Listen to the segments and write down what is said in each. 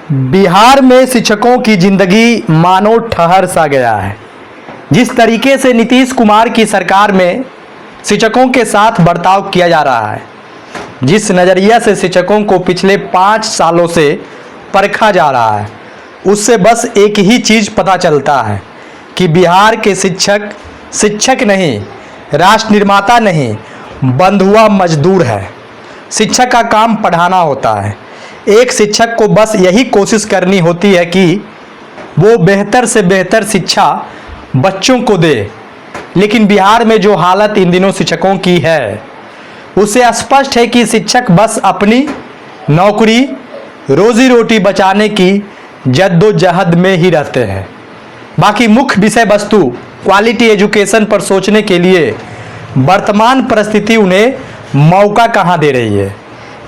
बिहार में शिक्षकों की जिंदगी मानो ठहर सा गया है। जिस तरीके से नीतीश कुमार की सरकार में शिक्षकों के साथ बर्ताव किया जा रहा है, जिस नज़रिया से शिक्षकों को पिछले 5 सालों से परखा जा रहा है, उससे बस एक ही चीज़ पता चलता है कि बिहार के शिक्षक नहीं, राष्ट्र निर्माता नहीं, बंधुआ मजदूर है। शिक्षक का काम पढ़ाना होता है। एक शिक्षक को बस यही कोशिश करनी होती है कि वो बेहतर से बेहतर शिक्षा बच्चों को दे। लेकिन बिहार में जो हालत इन दिनों शिक्षकों की है, उससे स्पष्ट है कि शिक्षक बस अपनी नौकरी, रोजी रोटी बचाने की जद्दोजहद में ही रहते हैं। बाकी मुख्य विषय वस्तु क्वालिटी एजुकेशन पर सोचने के लिए वर्तमान परिस्थिति उन्हें मौका कहाँ दे रही है।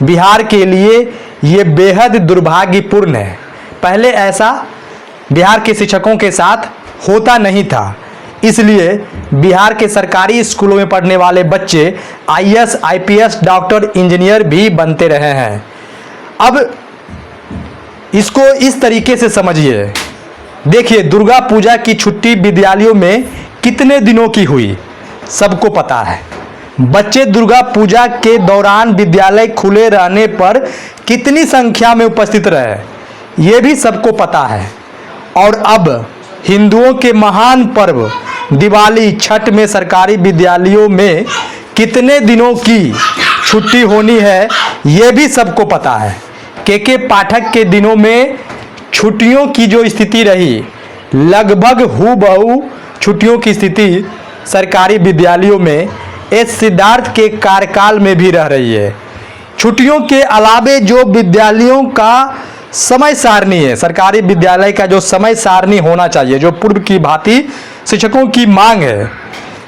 बिहार के लिए ये बेहद दुर्भाग्यपूर्ण है। पहले ऐसा बिहार के शिक्षकों के साथ होता नहीं था, इसलिए बिहार के सरकारी स्कूलों में पढ़ने वाले बच्चे आईएएस, आईपीएस, डॉक्टर, इंजीनियर भी बनते रहे हैं। अब इसको इस तरीके से समझिए। देखिए, दुर्गा पूजा की छुट्टी विद्यालयों में कितने दिनों की हुई, सबको पता है। बच्चे दुर्गा पूजा के दौरान विद्यालय खुले रहने पर कितनी संख्या में उपस्थित रहे, ये भी सबको पता है। और अब हिंदुओं के महान पर्व दिवाली, छठ में सरकारी विद्यालयों में कितने दिनों की छुट्टी होनी है, ये भी सबको पता है। के पाठक के दिनों में छुट्टियों की जो स्थिति रही, लगभग हूबहू छुट्टियों की स्थिति सरकारी विद्यालयों में एस सिद्धार्थ के कार्यकाल में भी रह रही है। छुट्टियों के अलावे जो विद्यालयों का समय सारणी है, सरकारी विद्यालय का जो समय सारणी होना चाहिए, जो पूर्व की भांति शिक्षकों की मांग है,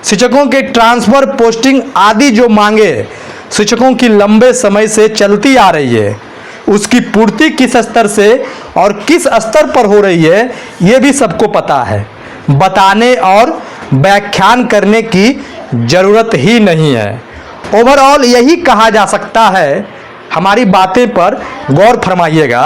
शिक्षकों के ट्रांसफर, पोस्टिंग आदि जो मांगे शिक्षकों की लंबे समय से चलती आ रही है, उसकी पूर्ति किस स्तर से और किस स्तर पर हो रही है, ये भी सबको पता है। बताने और व्याख्यान करने की जरूरत ही नहीं है। ओवरऑल यही कहा जा सकता है, हमारी बातें पर गौर फरमाइएगा।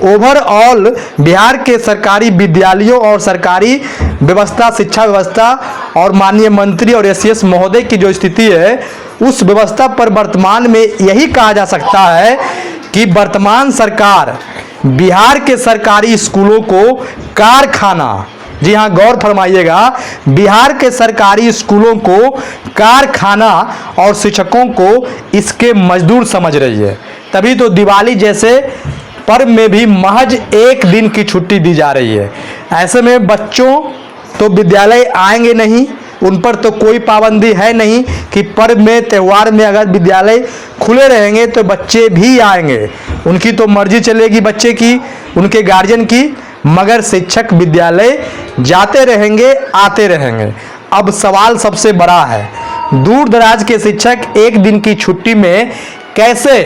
ओवरऑल बिहार के सरकारी विद्यालयों और सरकारी व्यवस्था, शिक्षा व्यवस्था और माननीय मंत्री और एससीएस महोदय की जो स्थिति है, उस व्यवस्था पर वर्तमान में यही कहा जा सकता है कि वर्तमान सरकार बिहार के सरकारी स्कूलों को कारखाना, जी हाँ, गौर फरमाइएगा, बिहार के सरकारी स्कूलों को कारखाना और शिक्षकों को इसके मजदूर समझ रही है। तभी तो दिवाली जैसे पर्व में भी महज 1 दिन की छुट्टी दी जा रही है। ऐसे में बच्चों तो विद्यालय आएंगे नहीं, उन पर तो कोई पाबंदी है नहीं कि पर्व में, त्यौहार में अगर विद्यालय खुले रहेंगे तो बच्चे भी आएंगे। उनकी तो मर्जी चलेगी बच्चे की, उनके गार्जियन की, मगर शिक्षक विद्यालय जाते रहेंगे, आते रहेंगे। अब सवाल सबसे बड़ा है, दूर दराज के शिक्षक 1 दिन की छुट्टी में कैसे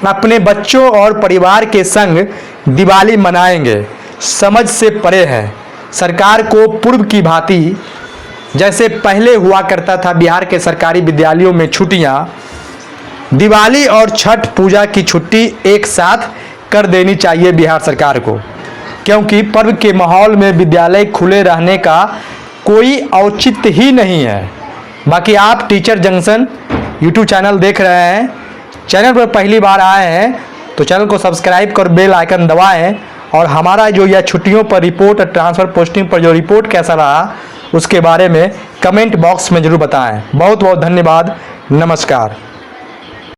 अपने बच्चों और परिवार के संग दिवाली मनाएंगे, समझ से परे है। सरकार को पूर्व की भांति जैसे पहले हुआ करता था बिहार के सरकारी विद्यालयों में छुट्टियां, दिवाली और छठ पूजा की छुट्टी एक साथ कर देनी चाहिए बिहार सरकार को, क्योंकि पर्व के माहौल में विद्यालय खुले रहने का कोई औचित्य ही नहीं है। बाकी आप टीचर जंक्शन यूट्यूब चैनल देख रहे हैं, चैनल पर पहली बार आए हैं तो चैनल को सब्सक्राइब कर बेल आइकन दबाएं और हमारा जो यह छुट्टियों पर रिपोर्ट, ट्रांसफ़र पोस्टिंग पर जो रिपोर्ट कैसा रहा, उसके बारे में कमेंट बॉक्स में ज़रूर बताएं। बहुत बहुत धन्यवाद। नमस्कार।